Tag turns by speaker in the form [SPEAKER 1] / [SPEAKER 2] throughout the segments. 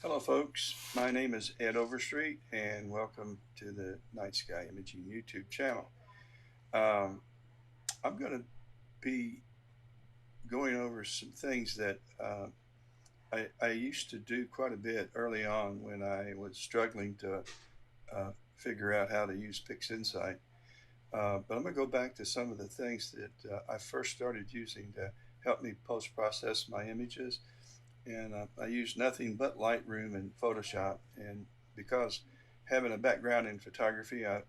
[SPEAKER 1] Hello folks, my name is Ed Overstreet and welcome to the Night Sky Imaging YouTube channel. Um, I'm going to be going over some things that I used to do quite a bit early on when I was struggling to figure out how to use PixInsight. But I'm going to go back to some of the things that I first started using to help me post-process my images. And I use nothing but Lightroom and Photoshop. And because having a background in photography, I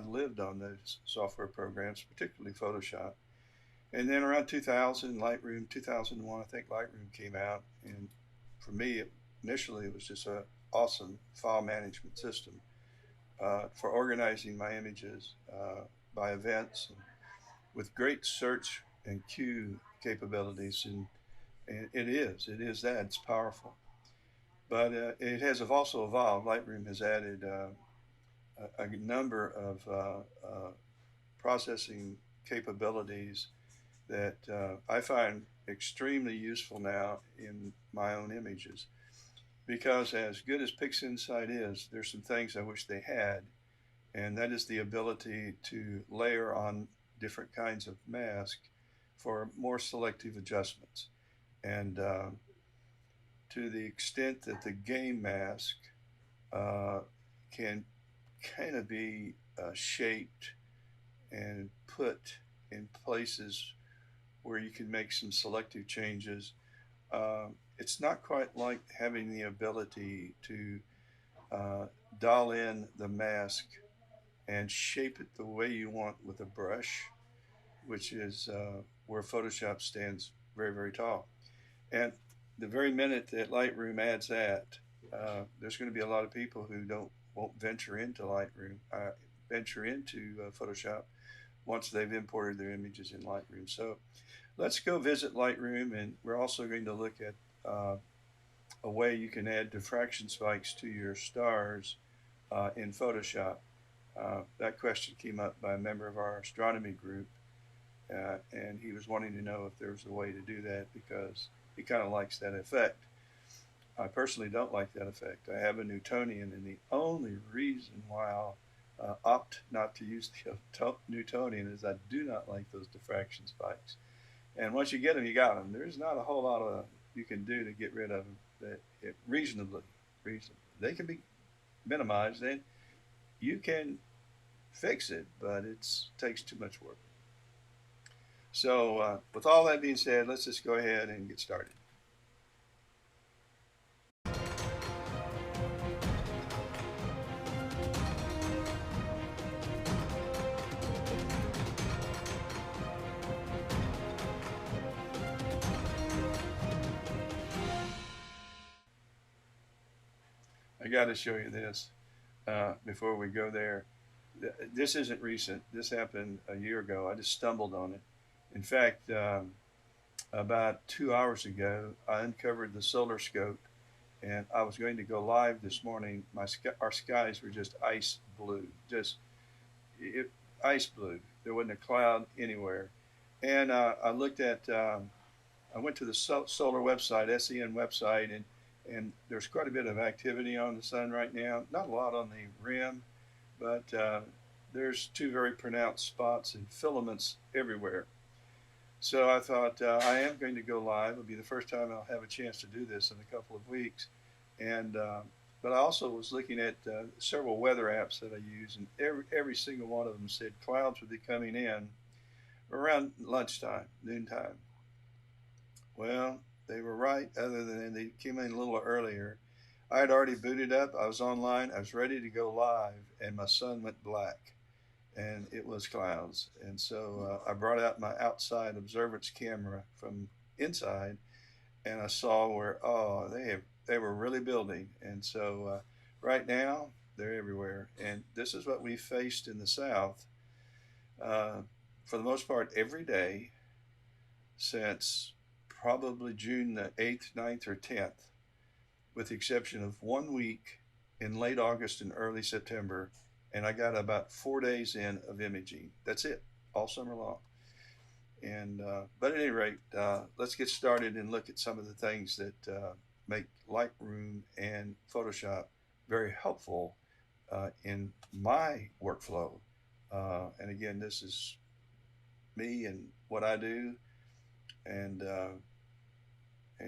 [SPEAKER 1] lived on those software programs, particularly Photoshop. And then around 2000, Lightroom, 2001, I think Lightroom came out. And for me, initially, it was just an awesome file management system for organizing my images by events and with great search and queue capabilities. And it is that, it's powerful. But it has also evolved. Lightroom has added a number of processing capabilities that I find extremely useful now in my own images. Because as good as PixInsight is, there's some things I wish they had, and that is the ability to layer on different kinds of mask for more selective adjustments. And to the extent that the game mask uh, can kind of be shaped and put in places where you can make some selective changes. It's not quite like having the ability to uh, dial in the mask and shape it the way you want with a brush, which is where Photoshop stands very, very tall. And the very minute that Lightroom adds that, there's going to be a lot of people who won't venture into Lightroom, venture into Photoshop once they've imported their images in Lightroom. So let's go visit Lightroom, and we're also going to look at a way you can add diffraction spikes to your stars in Photoshop. That question came up by a member of our astronomy group, and he was wanting to know if there was a way to do that because he kind of likes that effect. I personally don't like that effect. I have a Newtonian, and the only reason why I'll opt not to use the Newtonian is I do not like those diffraction spikes. And once you get them, you got them. There's not a whole lot of you can do to get rid of them. Reasonably. They can be minimized, and you can fix it, but it takes too much work. So with all that being said, let's just go ahead and get started. I got to show you this before we go there. This isn't recent. This happened a year ago. I just stumbled on it. In fact, about 2 hours ago, I uncovered the solar scope, and I was going to go live this morning. Our skies were just ice blue, just ice blue. There wasn't a cloud anywhere. And I looked at, I went to the solar website, SEN website, and there's quite a bit of activity on the sun right now. Not a lot on the rim, but there's two very pronounced spots and filaments everywhere. So I thought I am going to go live. It'll be the first time I'll have a chance to do this in a couple of weeks. And but I also was looking at several weather apps that I use, and every single one of them said clouds would be coming in around lunchtime, noontime. Well, they were right, other than they came in a little earlier. I had already booted up. I was online. I was ready to go live, and my sun went black, and it was clouds. And so I brought out my outside observance camera from inside, and I saw where they were really building. And so right now they're everywhere, and this is what we faced in the South for the most part every day since probably June the 8th, 9th, or 10th, with the exception of 1 week in late August and early September. And I got about 4 days in of imaging. That's it, all summer long. And but at any rate, let's get started and look at some of the things that make Lightroom and Photoshop very helpful in my workflow. And again, this is me and what I do, and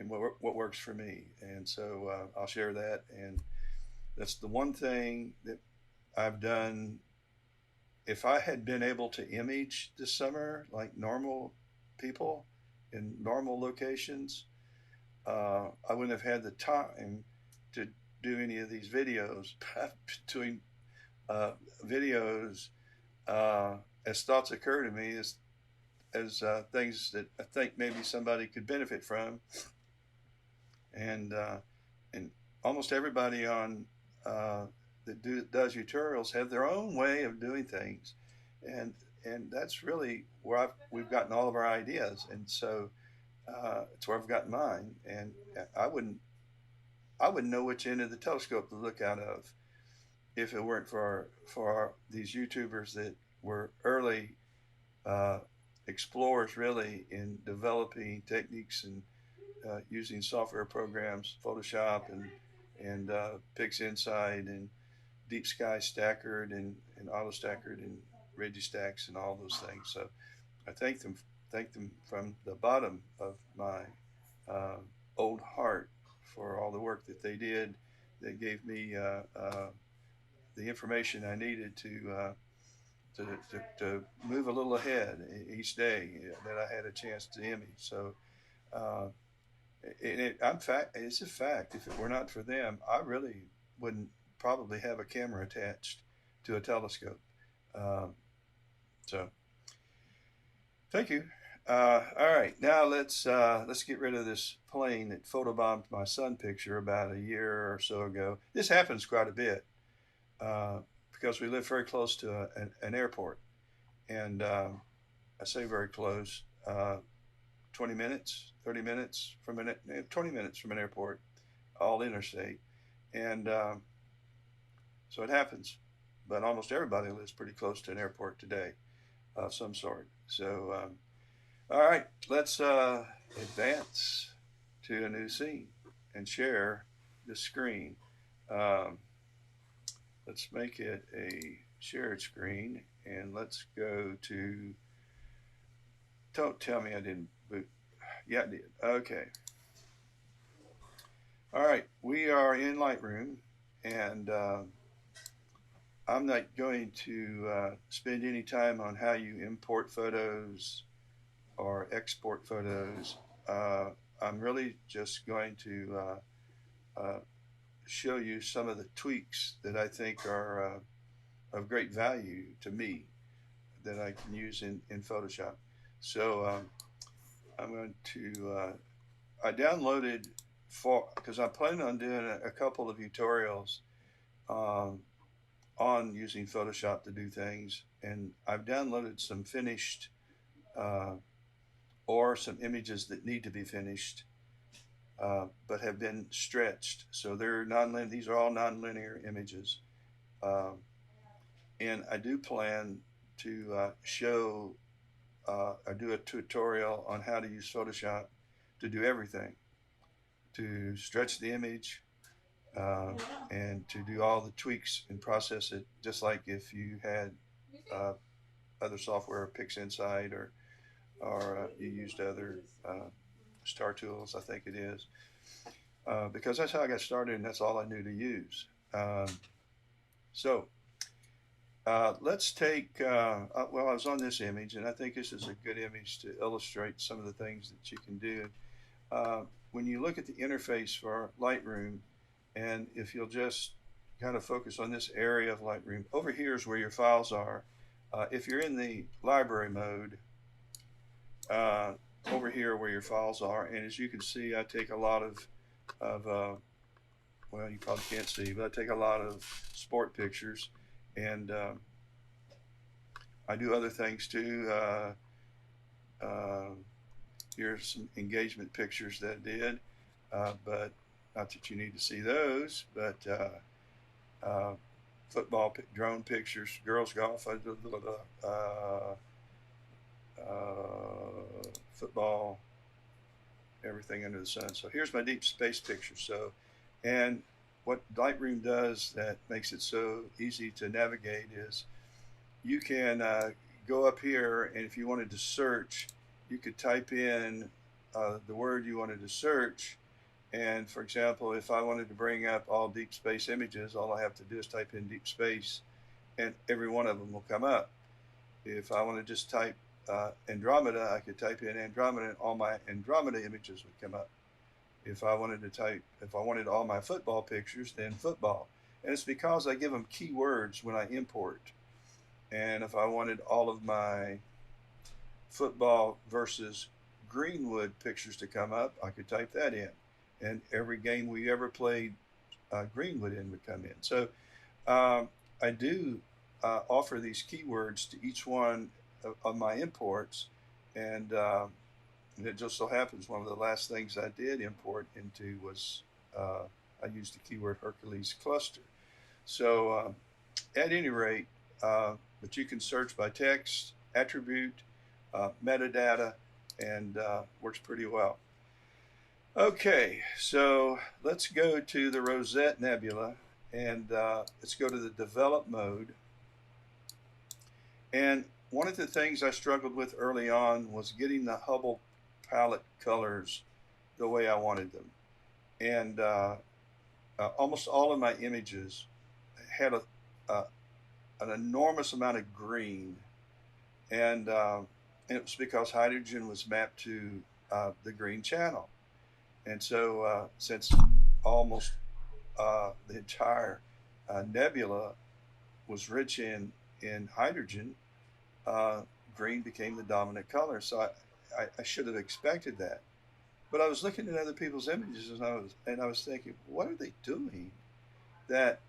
[SPEAKER 1] what works for me. And so I'll share that. And that's the one thing that I've done. If I had been able to image this summer like normal people in normal locations, I wouldn't have had the time to do any of these videos. I'm doing videos as thoughts occur to me, as things that I think maybe somebody could benefit from, and and almost everybody on that does tutorials have their own way of doing things, and that's really where we've gotten all of our ideas, and so it's where I've gotten mine, and I wouldn't I wouldn't know which end of the telescope to look out of if it weren't for these YouTubers that were early uh, explorers really in developing techniques and using software programs, Photoshop and PixInsight and Deep Sky Stackered and Auto Stackered and Registacks and all those things. So I thank them from the bottom of my uh, old heart for all the work that they did. They gave me the information I needed to move a little ahead each day that I had a chance to image. So uh, it's a fact. If it were not for them, I really wouldn't probably have a camera attached to a telescope. Um, so thank you. All right, now let's get rid of this plane that photobombed my sun picture about a year or so ago. This happens quite a bit because we live very close to an airport, and I say very close, 20 minutes, 30 minutes from 20 minutes from an airport, all interstate, and so it happens. But almost everybody lives pretty close to an airport today of some sort. So. All right, let's advance to a new scene and share the screen. Um, let's make it a shared screen, and let's go to, don't tell me I didn't boot. Yeah, I did. Okay. All right, we are in Lightroom, and I'm not going to spend any time on how you import photos or export photos. I'm really just going to show you some of the tweaks that I think are of great value to me that I can use in Photoshop. So I'm going to, I downloaded because I'm planning on doing a couple of tutorials um, on using Photoshop to do things. And I've downloaded some finished or some images that need to be finished, but have been stretched. So they're nonlinear. These are all nonlinear images, and I do plan to show or do a tutorial on how to use Photoshop to do everything, to stretch the image, uh, and to do all the tweaks and process it, just like if you had other software, PixInsight or you used other Star Tools, I think it is, because that's how I got started and that's all I knew to use. So let's take, well, I was on this image, and I think this is a good image to illustrate some of the things that you can do. When you look at the interface for Lightroom, and if you'll just kind of focus on this area of Lightroom, over here is where your files are. If you're in the library mode, over here where your files are, and as you can see, I take a lot of well, you probably can't see, but I take a lot of sport pictures, and I do other things too. Here's some engagement pictures that I did, but not that you need to see those, but football drone pictures, girls golf, football everything under the sun. So here's my deep space picture. So, and what Lightroom does that makes it so easy to navigate is you can go up here, and if you wanted to search, you could type in the word you wanted to search. And for example, if I wanted to bring up all deep space images, all I have to do is type in deep space, and every one of them will come up. If I want to just type Andromeda, I could type in Andromeda, and all my Andromeda images would come up. If I wanted all my football pictures, then football. And it's because I give them keywords when I import. And if I wanted all of my football versus Greenwood pictures to come up, I could type that in. And every game we ever played Greenwood in would come in. So I do offer these keywords to each one of my imports. And it just so happens one of the last things I did import into was I used the keyword Hercules cluster. So at any rate, but you can search by text, attribute, metadata, and works pretty well. Okay, so let's go to the Rosette Nebula, and let's go to the develop mode. And one of the things I struggled with early on was getting the Hubble palette colors the way I wanted them. And almost all of my images had an enormous amount of green, and it was because hydrogen was mapped to the green channel. And so since almost the entire nebula was rich in hydrogen, green became the dominant color. So I should have expected that. But I was looking at other people's images, and I was thinking, what are they doing that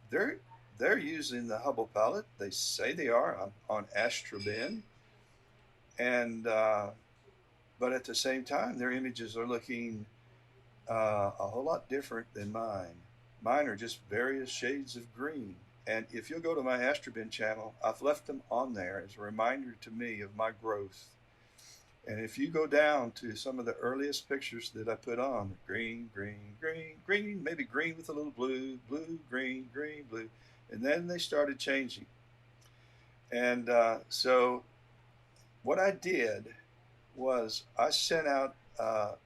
[SPEAKER 1] they're using the Hubble palette? They say they are on Astrobin, and but at the same time, their images are looking a whole lot different than mine. Mine are just various shades of green. And if you'll go to my Astrobin channel, I've left them on there as a reminder to me of my growth. And if you go down to some of the earliest pictures that I put on, green, green, green, green, maybe green with a little blue, blue, green, green, blue, and then they started changing. And so what I did was I sent out a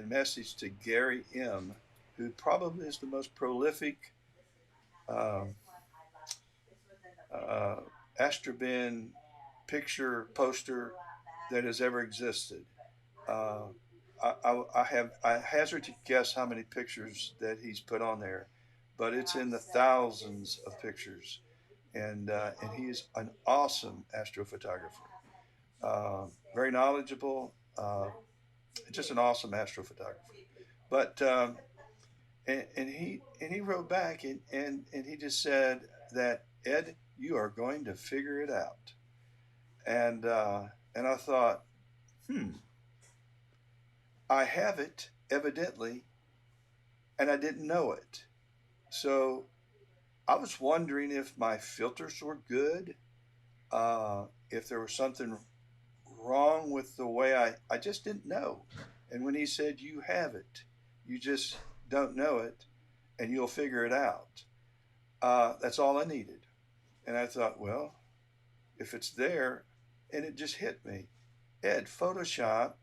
[SPEAKER 1] message to Gary M., who probably is the most prolific um, Astrobin picture poster that has ever existed. Uh, I hazard to guess how many pictures that he's put on there, but it's in the thousands of pictures, and he is an awesome astrophotographer, very knowledgeable, just an awesome astrophotographer. But and he wrote back, and he just said that, Ed, you are going to figure it out. And I thought, I have it evidently, and I didn't know it. So I was wondering if my filters were good, if there was something wrong with the way I just didn't know. And when he said, you have it, you just don't know it, and you'll figure it out, that's all I needed. And I thought, well, if it's there, and it just hit me. Ed, Photoshop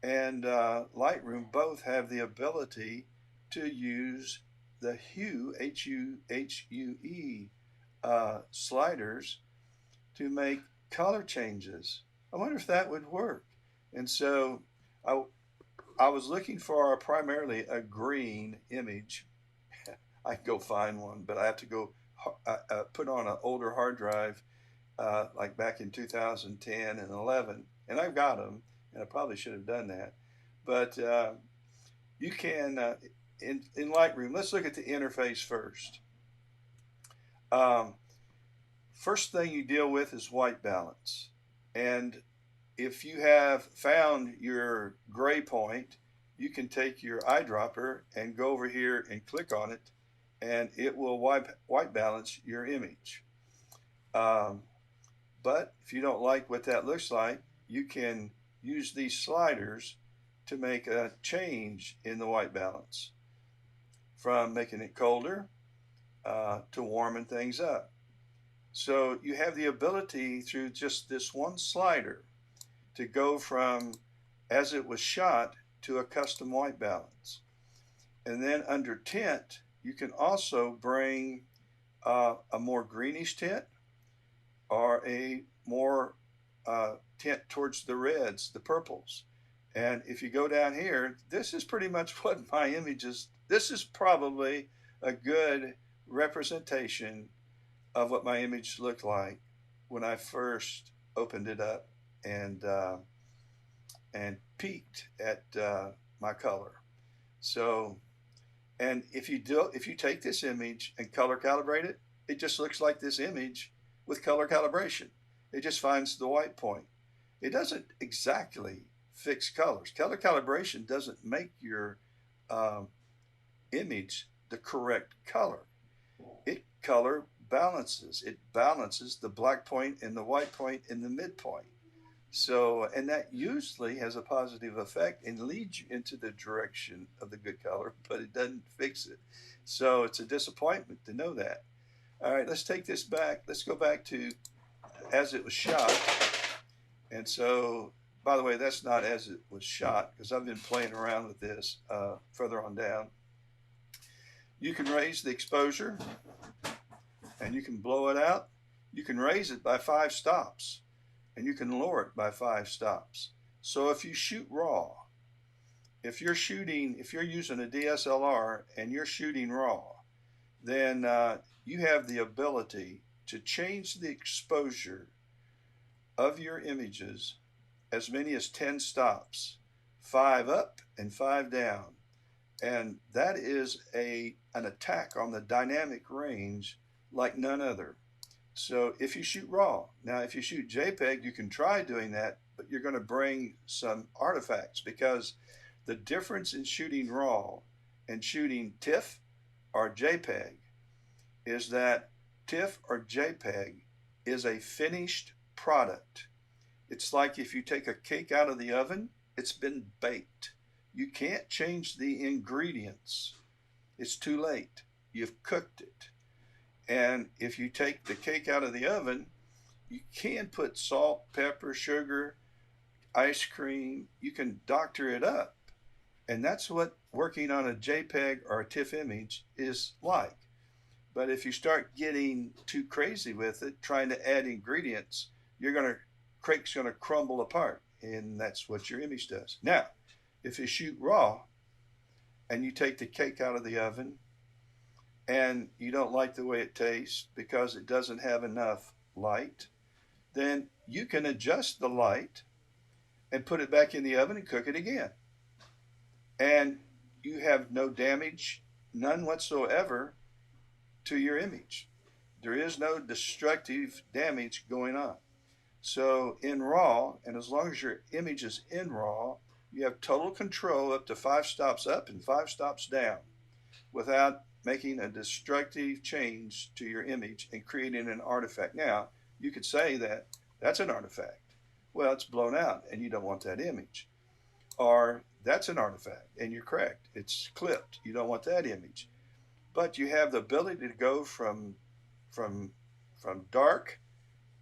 [SPEAKER 1] and Lightroom both have the ability to use the hue, Hue, sliders to make color changes. I wonder if that would work. And so I was looking for primarily a green image. I can go find one, but I have to go put on an older hard drive, like back in 2010 and 11, and I've got them, and I probably should have done that. But you can, in Lightroom, let's look at the interface first. First thing you deal with is white balance. And if you have found your gray point, you can take your eyedropper and go over here and click on it, and it will white balance your image. But if you don't like what that looks like, you can use these sliders to make a change in the white balance from making it colder to warming things up. So you have the ability through just this one slider to go from as it was shot to a custom white balance. And then under tint, you can also bring a more greenish tint or a more tint towards the reds, the purples. And if you go down here, this is pretty much what my images, this is probably a good representation of what my image looked like when I first opened it up and peeked at my color. So, and if you take this image and color calibrate it, it just looks like this image with color calibration. It just finds the white point. It doesn't exactly fix colors. Color calibration doesn't make your image the correct color. It color balances. It balances the black point and the white point in the midpoint. So, and that usually has a positive effect and leads you into the direction of the good color, but it doesn't fix it. So it's a disappointment to know that. All right, let's take this back. Let's go back to as it was shot. And so, by the way, that's not as it was shot because I've been playing around with this further on down. You can raise the exposure and you can blow it out. You can raise it by 5 stops and you can lower it by 5 stops. So if you shoot raw, if you're using a DSLR and you're shooting raw, then you have the ability to change the exposure of your images as many as 10 stops, 5 up and 5 down. And that is an attack on the dynamic range like none other. So if you shoot raw, now if you shoot JPEG, you can try doing that, but you're going to bring some artifacts because the difference in shooting raw and shooting TIFF or JPEG is that TIFF or JPEG is a finished product. It's like if you take a cake out of the oven, it's been baked. You can't change the ingredients. It's too late. You've cooked it. And if you take the cake out of the oven, you can put salt, pepper, sugar, ice cream. You can doctor it up. And that's what working on a JPEG or a TIFF image is like. But if you start getting too crazy with it, trying to add ingredients, cake's going to crumble apart. And that's what your image does. Now, if you shoot raw and you take the cake out of the oven and you don't like the way it tastes because it doesn't have enough light, then you can adjust the light and put it back in the oven and cook it again. And you have no damage, none whatsoever, to your image. There is no destructive damage going on. So in RAW, and as long as your image is in RAW, you have total control up to 5 stops up and 5 stops down without making a destructive change to your image and creating an artifact. Now, you could say that that's an artifact. Well, it's blown out and you don't want that image. Or that's an artifact and you're correct. It's clipped. You don't want that image. But you have the ability to go from dark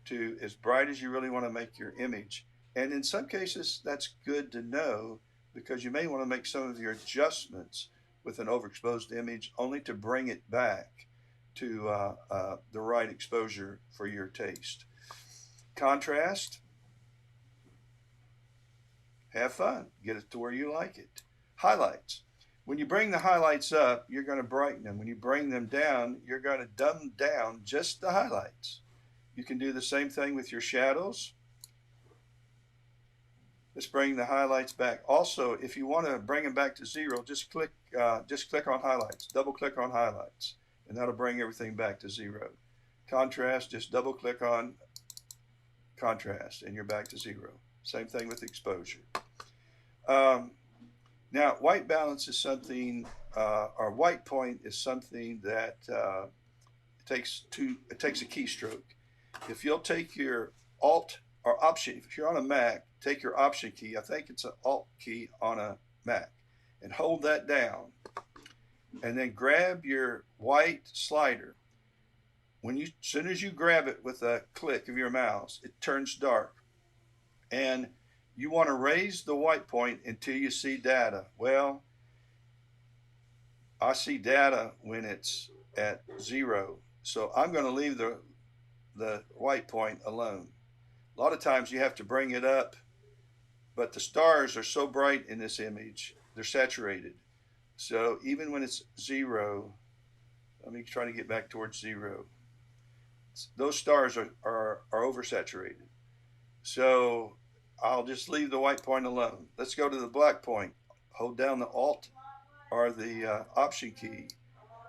[SPEAKER 1] to as bright as you really want to make your image. And in some cases, that's good to know because you may want to make some of your adjustments with an overexposed image only to bring it back to the right exposure for your taste. Contrast, have fun, get it to where you like it. Highlights. When you bring the highlights up, you're going to brighten them. When you bring them down, you're going to dumb down just the highlights. You can do the same thing with your shadows. Let's bring the highlights back. Also, if you want to bring them back to 0, just click on highlights. Double click on highlights, and that'll bring everything back to 0. Contrast, just double click on contrast, and you're back to 0. Same thing with exposure. Now, white balance is something, or white point is something that it takes a keystroke. If you'll take your Alt or option, if you're on a Mac, take your option key, I think it's an Alt key on a Mac, and hold that down. And then grab your white slider. As soon as you grab it with a click of your mouse, it turns dark. And you want to raise the white point until you see data. Well, I see data when it's at 0. So I'm going to leave the white point alone. A lot of times you have to bring it up, but the stars are so bright in this image, they're saturated. So even when it's 0, let me try to get back towards 0. Those stars are oversaturated. So I'll just leave the white point alone. Let's go to the black point. Hold down the Alt or the Option key.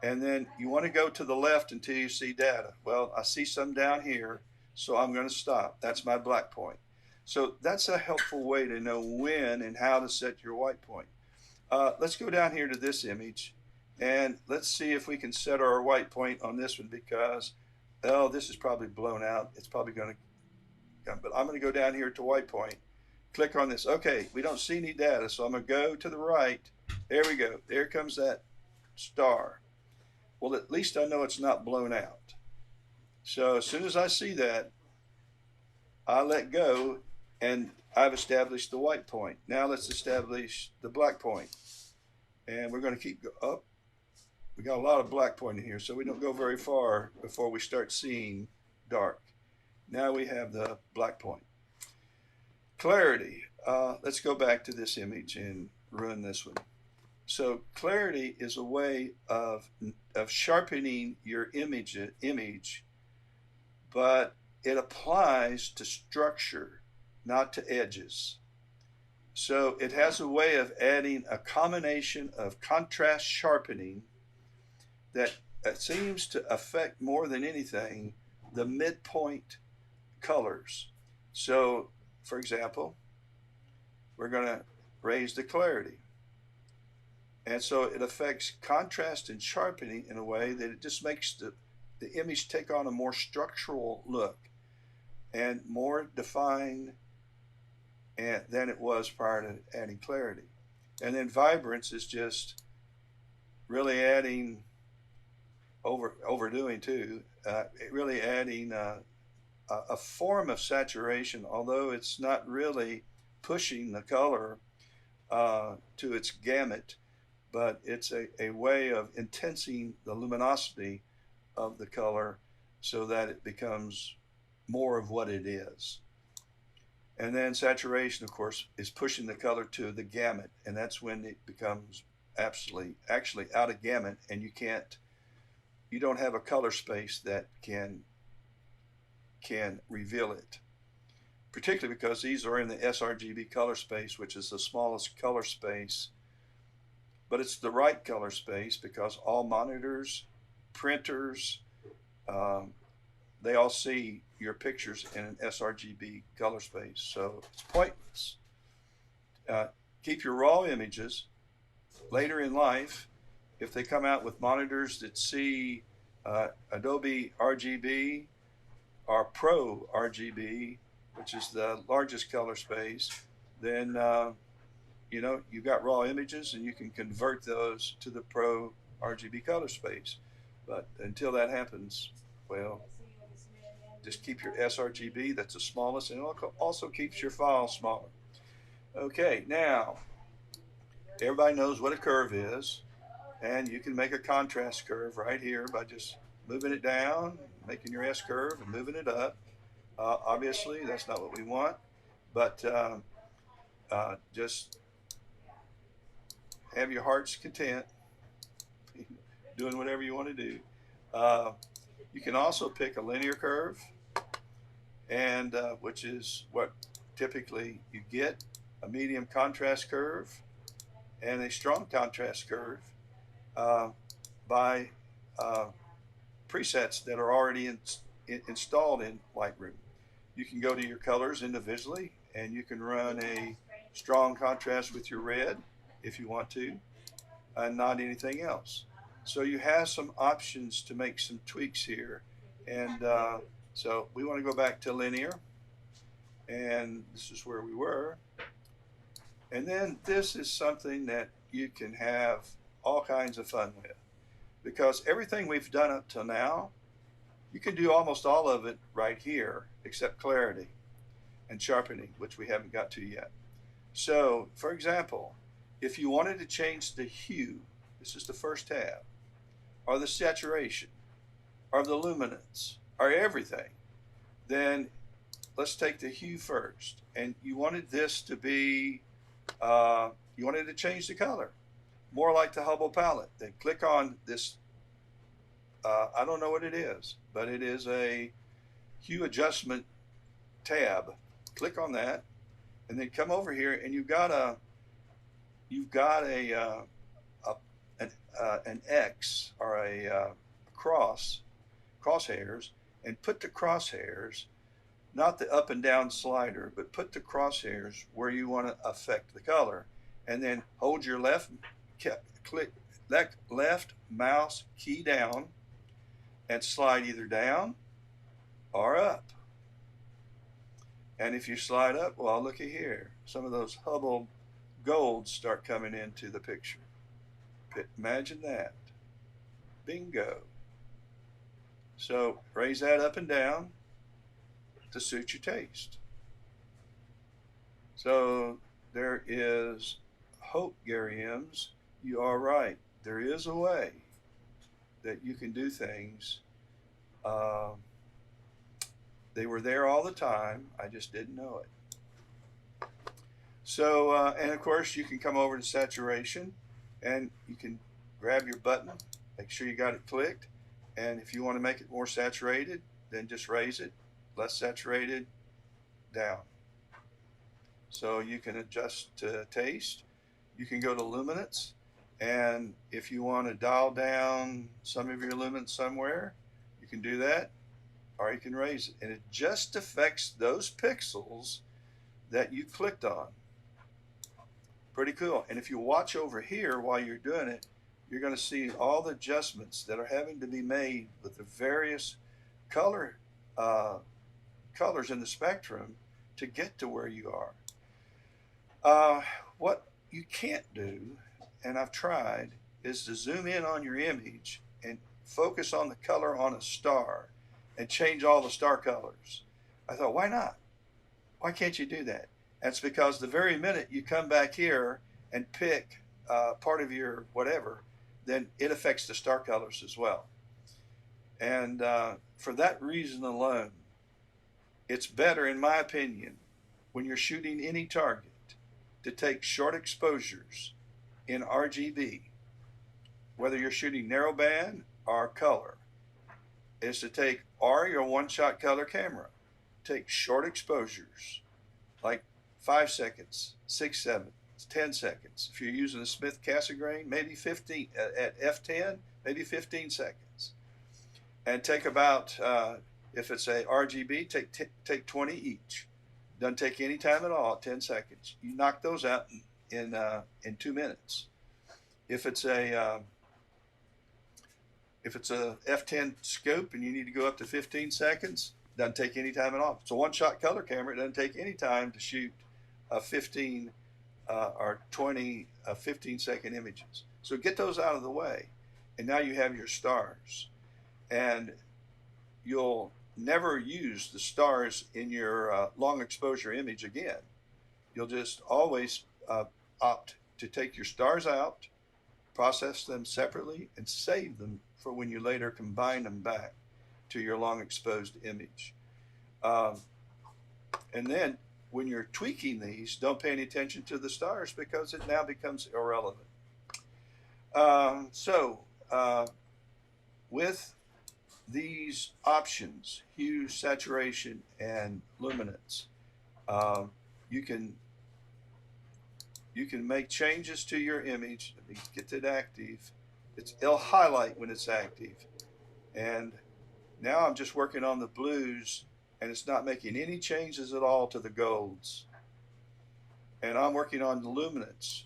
[SPEAKER 1] And then you want to go to the left until you see data. Well, I see some down here, so I'm going to stop. That's my black point. So that's a helpful way to know when and how to set your white point. Let's go down here to this image, and let's see if we can set our white point on this one, because, oh, this is probably blown out. It's probably going to, but I'm going to go down here to white point. Click on this. Okay, we don't see any data, so I'm going to go to the right. There we go. There comes that star. Well, at least I know it's not blown out. So as soon as I see that, I let go, and I've established the white point. Now let's establish the black point. And we're going to keep up. We got a lot of black point in here, so we don't go very far before we start seeing dark. Now we have the black point. Clarity. Let's go back to this image and run this one. So clarity is a way of sharpening your image, but it applies to structure, not to edges. So it has a way of adding a combination of contrast sharpening that seems to affect more than anything the midpoint colors. So, for example, we're going to raise the clarity. And so it affects contrast and sharpening in a way that it just makes the image take on a more structural look and more defined than it was prior to adding clarity. And then vibrance is just really adding, overdoing too, really adding a form of saturation, although it's not really pushing the color to its gamut, but it's a way of intensing the luminosity of the color so that it becomes more of what it is. And then saturation, of course, is pushing the color to the gamut, and that's when it becomes actually out of gamut, and you don't have a color space that can reveal it. Particularly because these are in the sRGB color space, which is the smallest color space, but it's the right color space because all monitors, printers, they all see your pictures in an sRGB color space, so it's pointless. Keep your raw images. Later in life, if they come out with monitors that see Adobe RGB or Pro RGB, which is the largest color space, then you've got raw images and you can convert those to the Pro RGB color space. But until that happens, well, just keep your sRGB, that's the smallest, and it also keeps your file smaller. Okay, now, everybody knows what a curve is, and you can make a contrast curve right here by just moving it down, making your S curve, and moving it up. Obviously, that's not what we want, but just have your heart's content, doing whatever you want to do. You can also pick a linear curve, and which is what typically you get, a medium contrast curve and a strong contrast curve by presets that are already installed in Lightroom. You can go to your colors individually, and you can run a strong contrast with your red if you want to, and not anything else. So you have some options to make some tweaks here, and so we want to go back to linear, and this is where we were. And then this is something that you can have all kinds of fun with, because everything we've done up till now, you can do almost all of it right here except clarity and sharpening, which we haven't got to yet. So, for example, if you wanted to change the hue, this is the first tab, or the saturation, or the luminance, or everything, then let's take the hue first. And you wanted this to be, you wanted to change the color, more like the Hubble palette. Then click on this, I don't know what it is, but it is a hue adjustment tab. Click on that, and then come over here, and you've got an X or a crosshairs, and put the crosshairs, not the up and down slider, but put the crosshairs where you want to affect the color, and then hold your left mouse key down and slide either down or up. And if you slide up, well, looky here, some of those Hubble golds start coming into the picture. Imagine that. Bingo. So raise that up and down to suit your taste. So there is hope, Gary M's. You are right. There is a way that you can do things. They were there all the time. I just didn't know it. So, and of course, you can come over to saturation, and you can grab your button, make sure you got it clicked. And if you want to make it more saturated, then just raise it. Less saturated, down. So you can adjust to taste. You can go to luminance, and if you want to dial down some of your luminance somewhere, you can do that, or you can raise it. And it just affects those pixels that you clicked on. Pretty cool. And if you watch over here while you're doing it, you're going to see all the adjustments that are having to be made with the various colors in the spectrum to get to where you are. What you can't do, and I've tried, is to zoom in on your image and focus on the color on a star and change all the star colors. I thought, why not? Why can't you do that? That's because the very minute you come back here and pick part of your whatever, then it affects the star colors as well. And for that reason alone, it's better, in my opinion, when you're shooting any target, to take short exposures in RGB, whether you're shooting narrowband or color, is to take, or your one-shot color camera, take short exposures, like 5 seconds, 6, 7, 10 seconds. If you're using a Smith Cassegrain, maybe 15, at f10, maybe 15 seconds. And take about, if it's a RGB, take 20 each. Doesn't take any time at all, 10 seconds. You knock those out in 2 minutes. If it's a f10 scope and you need to go up to 15 seconds, doesn't take any time at all. If it's a one-shot color camera, it doesn't take any time to shoot 15 or 20 15-second images. So get those out of the way, and now you have your stars. And you'll never use the stars in your long exposure image again. You'll just always opt to take your stars out, process them separately, and save them for when you later combine them back to your long exposed image. And then when you're tweaking these, don't pay any attention to the stars, because it now becomes irrelevant. With these options, hue, saturation, and luminance, you can make changes to your image. Let me get it active. It'll highlight when it's active. And now I'm just working on the blues, and it's not making any changes at all to the golds. And I'm working on the luminance.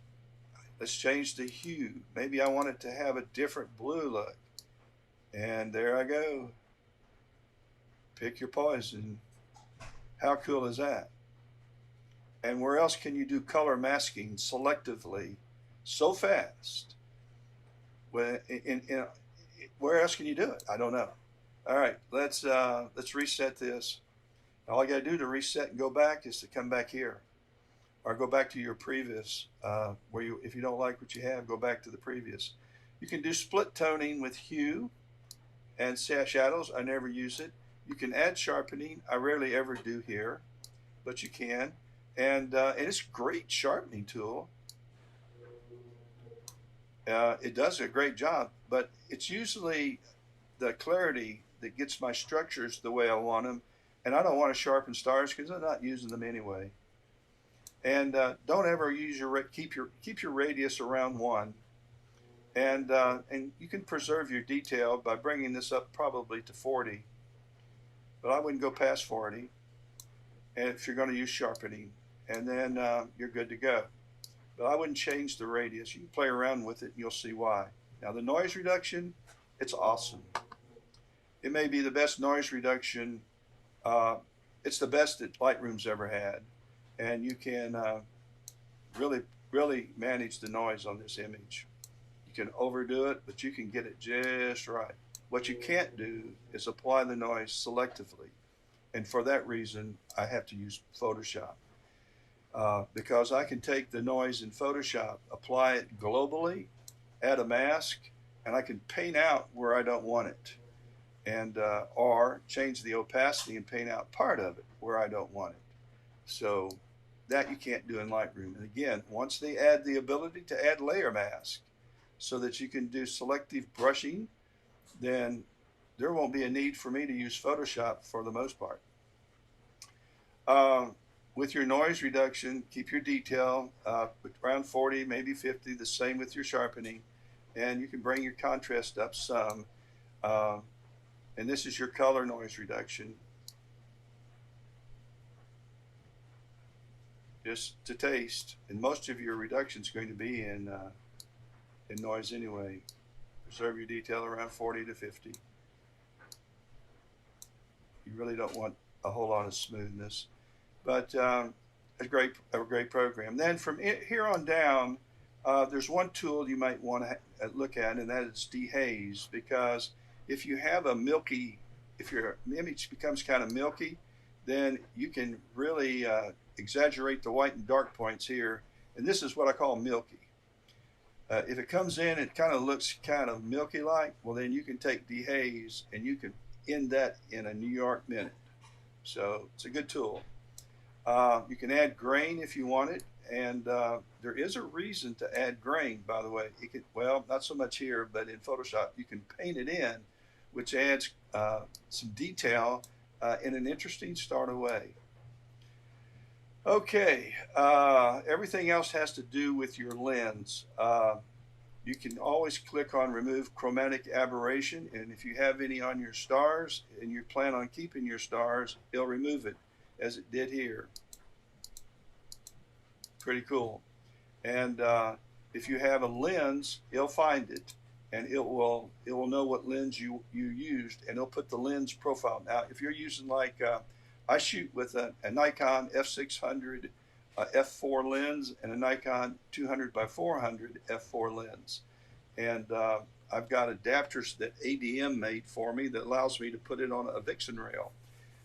[SPEAKER 1] Let's change the hue. Maybe I want it to have a different blue look. And there I go. Pick your poison. How cool is that? And where else can you do color masking selectively so fast? When where else can you do it? I don't know. All right, let's reset this. All I got to do to reset and go back is to come back here, or go back to your previous. Where you, if you don't like what you have, go back to the previous. You can do split toning with hue and shadows. I never use it. You can add sharpening. I rarely ever do here, but you can, and it's a great sharpening tool. It does a great job, but it's usually the clarity that gets my structures the way I want them, and I don't want to sharpen stars because I'm not using them anyway. And don't ever use your keep your radius around 1, and you can preserve your detail by bringing this up probably to 40, but I wouldn't go past 40. And if you're going to use sharpening, and then you're good to go. But I wouldn't change the radius. You can play around with it and you'll see why. Now the noise reduction, it's awesome. It may be the best noise reduction. It's the best that Lightroom's ever had. And you can really manage the noise on this image. You can overdo it, but you can get it just right. What you can't do is apply the noise selectively. And for that reason, I have to use Photoshop. Because I can take the noise in Photoshop, apply it globally, add a mask, and I can paint out where I don't want it, and or change the opacity and paint out part of it where I don't want it. So that you can't do in Lightroom. And again, once they add the ability to add layer mask so that you can do selective brushing, then there won't be a need for me to use Photoshop for the most part. With your noise reduction, keep your detail around 40, maybe 50, the same with your sharpening, and you can bring your contrast up some. And this is your color noise reduction. Just to taste, and most of your reduction is going to be in noise anyway. Preserve your detail around 40 to 50. You really don't want a whole lot of smoothness. But a great program. Then from here on down, there's one tool you might want to look at, and that is dehaze. Because if you have a milky, if your image becomes kind of milky, then you can really exaggerate the white and dark points here. And this is what I call milky. If it comes in, it kind of looks kind of milky-like. Well, then you can take dehaze, and you can end that in a New York minute. So it's a good tool. You can add grain if you want it, and there is a reason to add grain, by the way. It can, well, not so much here, but in Photoshop you can paint it in, which adds some detail in an interesting starter way. Okay, everything else has to do with your lens. You can always click on remove chromatic aberration, and if you have any on your stars and you plan on keeping your stars, it'll remove it, as it did here. Pretty cool. And if you have a lens, it'll find it, and it will know what lens you used, and it'll put the lens profile. Now, if you're using like I shoot with a Nikon f600 f4 lens and a Nikon 200 by 400 f4 lens, and I've got adapters that ADM made for me that allows me to put it on a Vixen rail.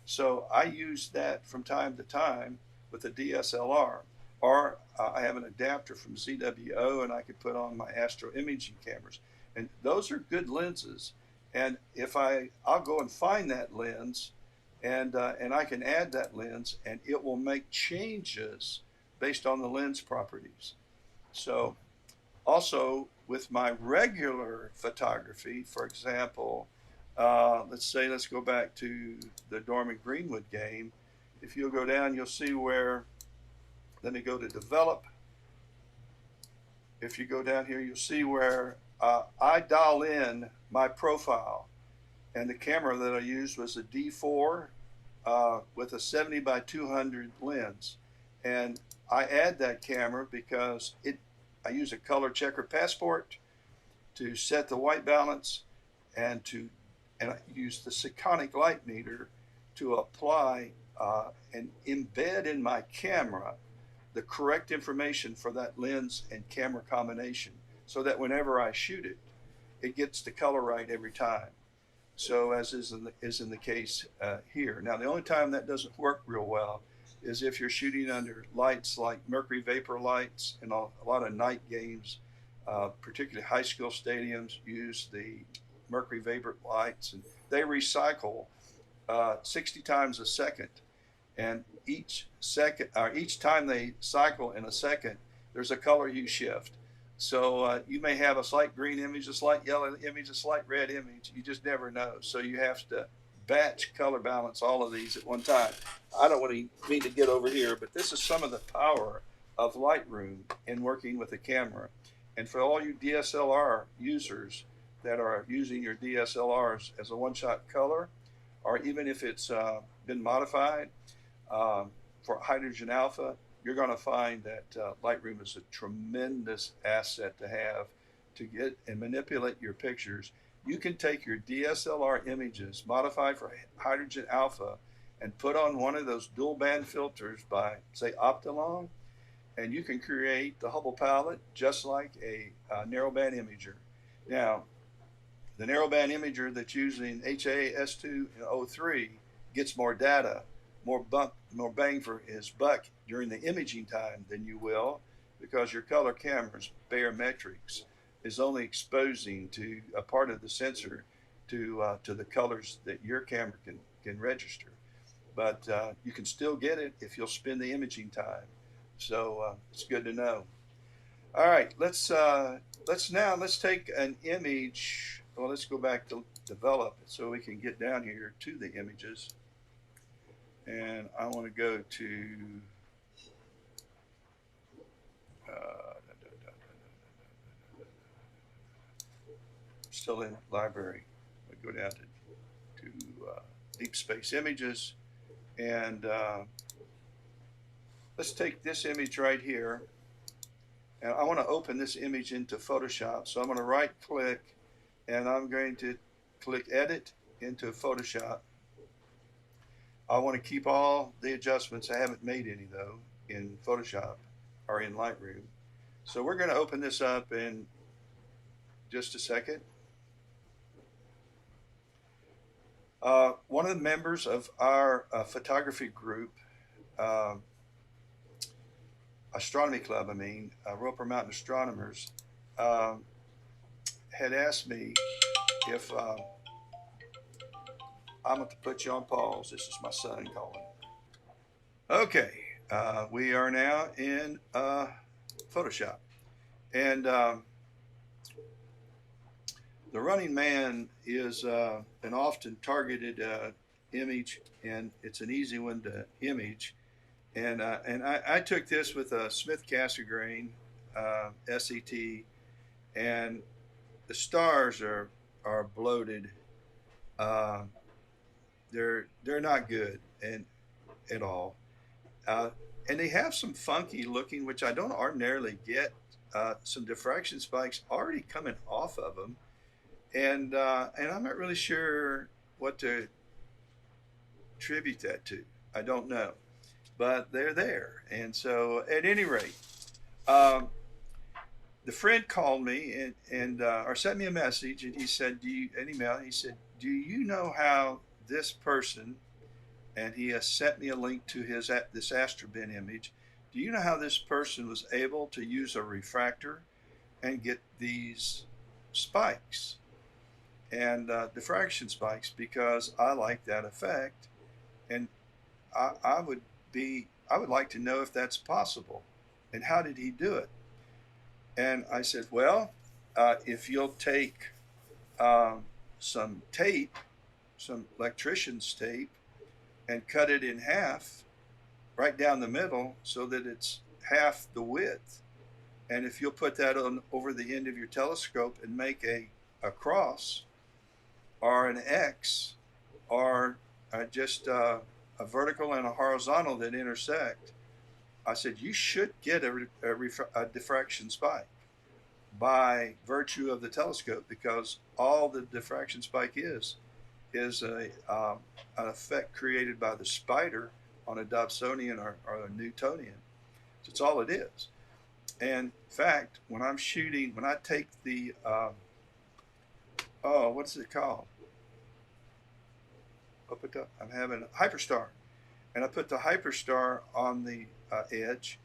[SPEAKER 1] So I use that from time to time with a DSLR, or I have an adapter from ZWO, and I could put on my Astro imaging cameras, and those are good lenses. And if I'll go and find that lens, and I can add that lens, and it will make changes based on the lens properties. So also with my regular photography, for example, let's go back to the Dorman Greenwood game. If you'll go down, you'll see where, let me go to develop. If you go down here, you'll see where I dial in my profile, and the camera that I used was a D4 with a 70 by 200 lens. And I add that camera because I use a color checker passport to set the white balance, and I use the Sekonic light meter to apply and embed in my camera the correct information for that lens and camera combination, so that whenever I shoot it, it gets the color right every time. So as is in the case here. Now the only time that doesn't work real well is if you're shooting under lights like mercury vapor lights, and a lot of night games, particularly high school stadiums use the mercury vapor lights, and they recycle 60 times a second, and each time they cycle in a second, there's a color hue shift. So you may have a slight green image, a slight yellow image, a slight red image. You just never know. So you have to batch color balance all of these at one time. I don't want to mean to get over here, but this is some of the power of Lightroom in working with the camera. And for all you DSLR users that are using your DSLRs as a one-shot color, or even if it's been modified for hydrogen alpha, you're going to find that Lightroom is a tremendous asset to have to get and manipulate your pictures. You can take your DSLR images modified for hydrogen alpha and put on one of those dual band filters by, say, Optilong, and you can create the Hubble palette just like a narrowband imager. Now, the narrowband imager that's using HAS2 and O3 gets more data, more bang for his buck during the imaging time than you will, because your color camera's barometrics is only exposing to a part of the sensor to the colors that your camera can register. But you can still get it if you'll spend the imaging time. So it's good to know. All right, let's take an image. Well, let's go back to develop so we can get down here to the images. And I want to go to still in library. We go down to deep space images, and let's take this image right here, and I want to open this image into Photoshop. So I'm going to right click, and I'm going to click edit into Photoshop. I want to keep all the adjustments. I haven't made any though in Photoshop or in Lightroom. So we're going to open this up in just a second. One of the members of our photography group, astronomy club, Roper Mountain Astronomers, had asked me if I'm going to put you on pause. This is my son calling. Okay, we are now in Photoshop, and the running man is an often targeted image, and it's an easy one to image. And I took this with a Smith Cassegrain SET, and the stars are bloated. They're not good at all, and they have some funky looking, which I don't ordinarily get. Some diffraction spikes already coming off of them, and I'm not really sure what to attribute that to. I don't know, but they're there. And so, at any rate, the friend called me and or sent me a message, and he said, an email. He said, "Do you know how this person," and he has sent me a link to this astrobin image. "Do you know how this person was able to use a refractor and get these spikes and diffraction spikes? Because I like that effect, and I would like to know if that's possible, and how did he do it?" And I said, "Well, if you'll take some tape, some electrician's tape, and cut it in half, right down the middle, so that it's half the width. And if you'll put that on over the end of your telescope and make a cross or an X, or just a vertical and a horizontal that intersect," I said, "you should get a diffraction spike by virtue of the telescope, because all the diffraction spike is an effect created by the spider on a Dobsonian or a Newtonian." That's all it is. And in fact, when I'm shooting, when I take the, oh, what's it called? I'm having a Hyperstar. And I put the Hyperstar on the edge.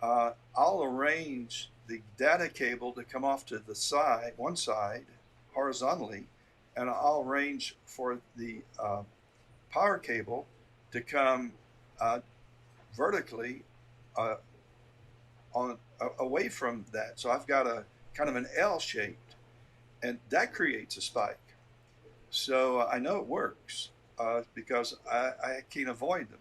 [SPEAKER 1] I'll arrange the data cable to come off to the side, one side, horizontally, and I'll arrange for the power cable to come uh, vertically uh, away from that. So I've got a kind of an L shaped, and that creates a spike. So I know it works because I can avoid them.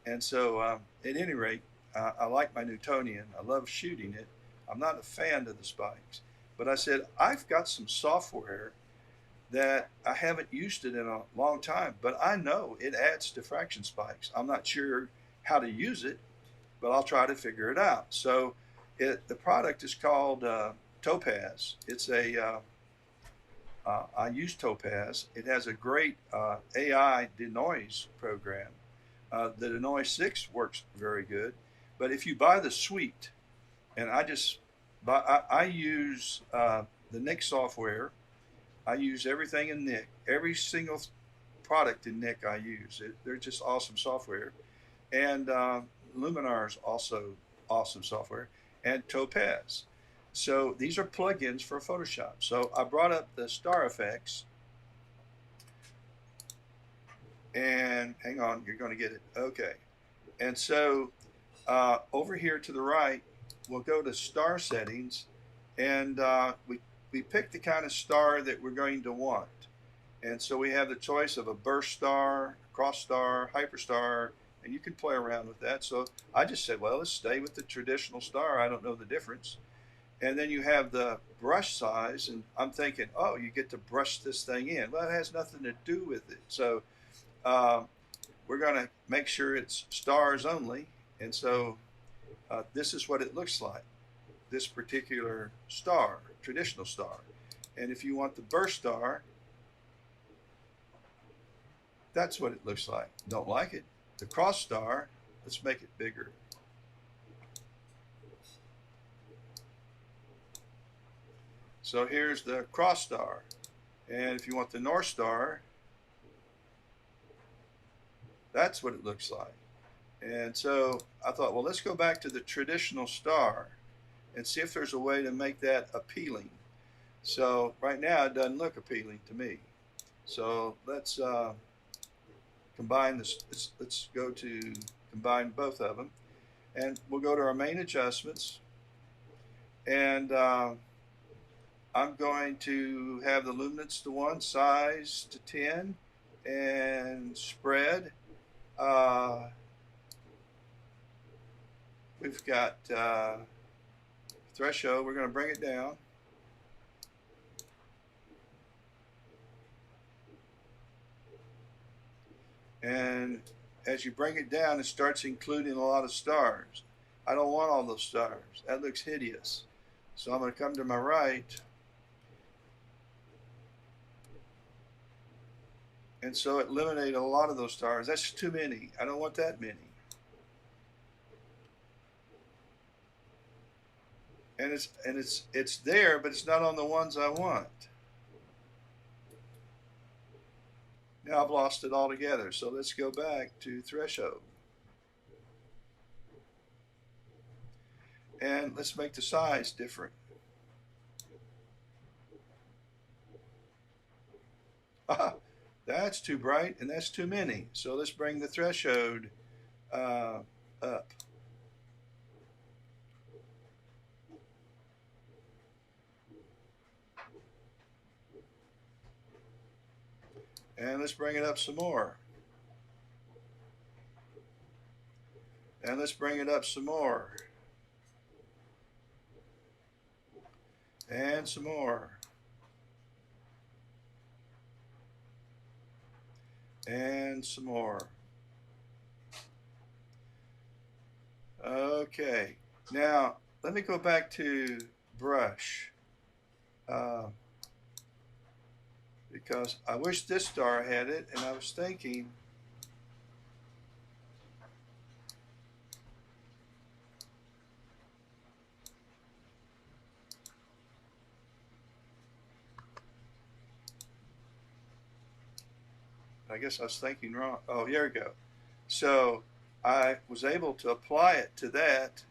[SPEAKER 1] And so, at any rate, I like my Newtonian. I love shooting it. I'm not a fan of the spikes, but I said I've got some software that I haven't used it in a long time, but I know it adds diffraction spikes. I'm not sure how to use it, but I'll try to figure it out. So, the product is called Topaz. It's a I use Topaz. It has a great AI denoise program. The denoise 6 works very good, but if you buy the suite, and I use the Nick software. I use everything in Nick. Every single product in Nick I use. They're just awesome software. And Luminar is also awesome software. And Topaz. So these are plugins for Photoshop. So I brought up the star effects. And hang on, you're going to get it. Okay. And so over here to the right, we'll go to star settings. And we pick the kind of star that we're going to want. And so we have the choice of a burst star, cross star, hyperstar, and you can play around with that. So I just said, well, let's stay with the traditional star. I don't know the difference. And then you have the brush size, and I'm thinking, oh, you get to brush this thing in. Well, it has nothing to do with it. So we're going to make sure it's stars only. And so this is what it looks like, this particular star, traditional star. And if you want the burst star, that's what it looks like. Don't like it. The cross star, let's make it bigger. So here's the cross star. And if you want the north star, that's what it looks like. And so I thought, well, let's go back to the traditional star and see if there's a way to make that appealing. So right now it doesn't look appealing to me. So let's combine this. Let's go to combine both of them. And we'll go to our main adjustments. And I'm going to have the luminance to 1, size to 10, and spread. We've got threshold. We're going to bring it down. And as you bring it down, it starts including a lot of stars. I don't want all those stars. That looks hideous. So I'm going to come to my right. And so it eliminated a lot of those stars. That's too many. I don't want that many. And it's there, but it's not on the ones I want. Now I've lost it altogether. So let's go back to threshold. And let's make the size different. That's too bright and that's too many. So let's bring the threshold up. And let's bring it up some more. And let's bring it up some more. And some more. And some more. Okay, now let me go back to brush because I wish this star had it, and I was thinking I guess I was thinking wrong. Oh, here we go. So I was able to apply it to that,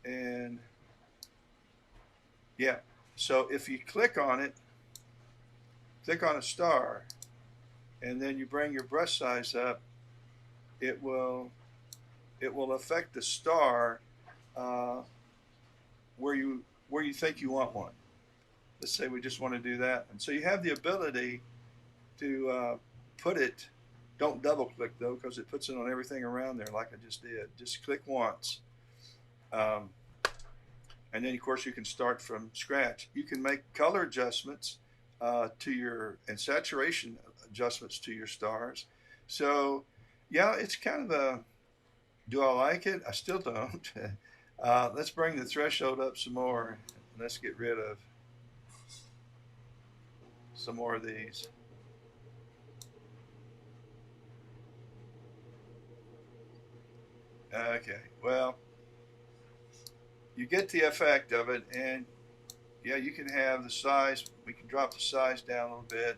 [SPEAKER 1] and yeah. So if you click on it, click on a star, and then you bring your brush size up, it will affect the star uh, where you think you want one. Let's say we just want to do that, and so you have the ability to put it. Don't double click though, because it puts it on everything around there like I just did. Just click once, um, and then of course you can start from scratch. You can make color adjustments to your and saturation adjustments to your stars. So yeah, it's kind of a, do I like it? I still don't. Let's bring the threshold up some more. Let's get rid of some more of these. Okay, well, you get the effect of it, and yeah, you can have the size. We can drop the size down a little bit.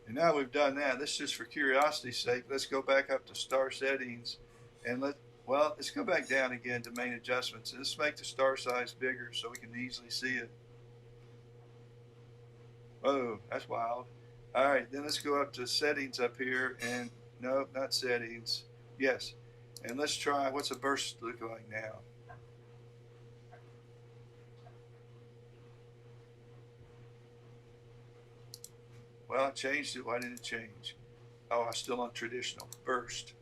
[SPEAKER 1] And now we've done that. This is just for curiosity's sake. Let's go back up to star settings, and let's go back down again to main adjustments. Let's make the star size bigger so we can easily see it. Whoa, that's wild. All right, then let's go up to settings up here, and no, not settings. Yes, and let's try, what's a burst look like now? Well, I changed it. Why didn't it change? Oh, I'm still on traditional. Burst.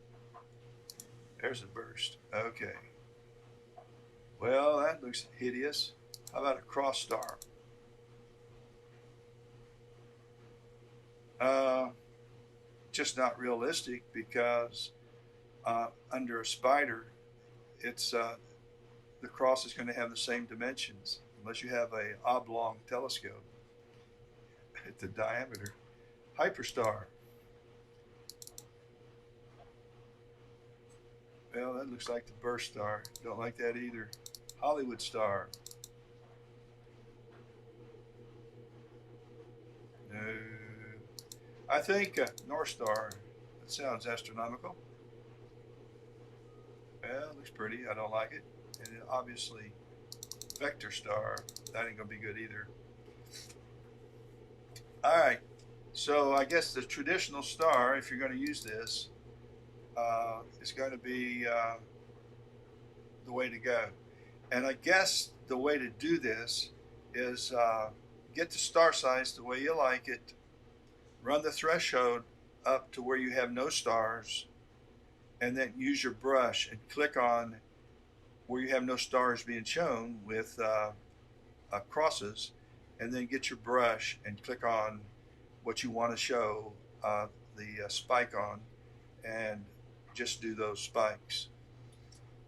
[SPEAKER 1] There's a burst. Okay. Well, that looks hideous. How about a cross star? Uh, just not realistic because under a spider, it's the cross is going to have the same dimensions unless you have a oblong telescope at the diameter. Hyperstar. Well, that looks like the burst star. Don't like that either. Hollywood star. No. I think North Star. That sounds astronomical. Well, it looks pretty. I don't like it. And then obviously, Vector Star. That ain't gonna be good either. All right. So I guess the traditional star, if you're going to use this, is going to be the way to go. And I guess the way to do this is get the star size the way you like it, run the threshold up to where you have no stars, and then use your brush and click on where you have no stars being shown with crosses, and then get your brush and click on what you want to show the spike on, and just do those spikes.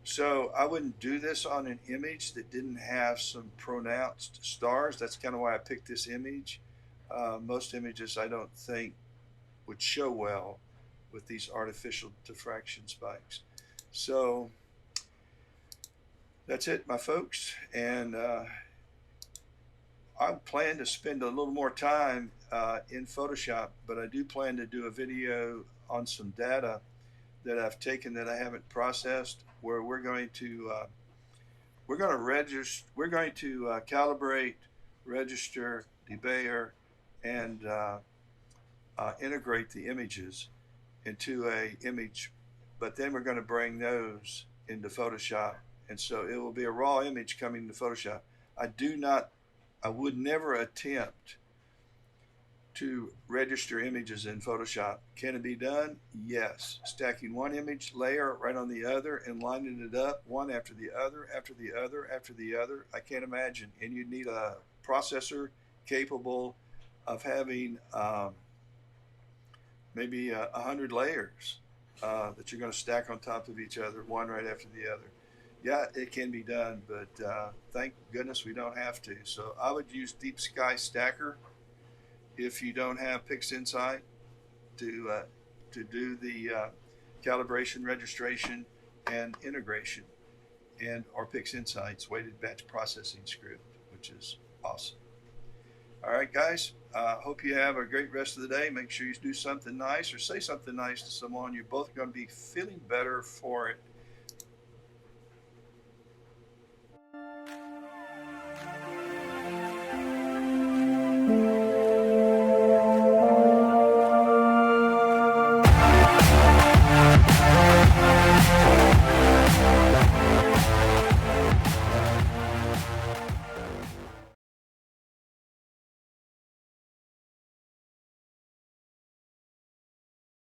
[SPEAKER 1] So I wouldn't do this on an image that didn't have some pronounced stars. That's kind of why I picked this image. Most images I don't think would show well with these artificial diffraction spikes. So that's it, my folks. And I plan to spend a little more time in Photoshop, but I do plan to do a video on some data that I've taken that I haven't processed, where we're going to calibrate, register, debayer, and integrate the images into a image, but then we're going to bring those into Photoshop, and so it will be a raw image coming to Photoshop. I would never attempt to register images in Photoshop. Can it be done? Yes. Stacking one image layer right on the other and lining it up one after the other, after the other, after the other. I can't imagine. And you'd need a processor capable of having maybe 100 layers that you're going to stack on top of each other, one right after the other. Yeah, it can be done, but thank goodness we don't have to. So I would use Deep Sky Stacker if you don't have PixInsight to do the calibration, registration, and integration, and or PixInsight's weighted batch processing script, which is awesome. All right, guys. Hope you have a great rest of the day. Make sure you do something nice or say something nice to someone. You're both going to be feeling better for it.